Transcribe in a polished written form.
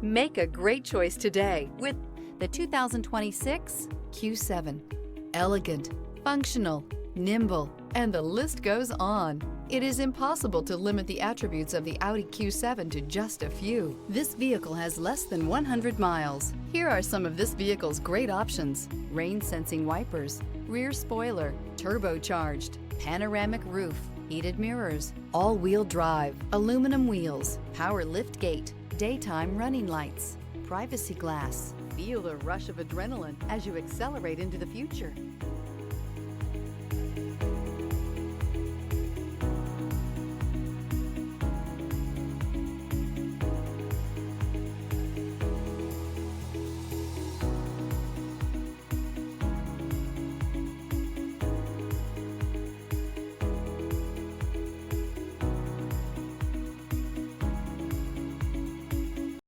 Make a great choice today with the 2026 Q7. Elegant, functional, nimble, and the list goes on. It is impossible to limit the attributes of the Audi Q7 to just a few. This vehicle has less than 100 miles. Here are some of this vehicle's great options: rain-sensing wipers, rear spoiler, turbocharged, panoramic roof, heated mirrors, all-wheel drive, aluminum wheels, power lift gate, daytime running lights, privacy glass. Feel the rush of adrenaline as you accelerate into the future.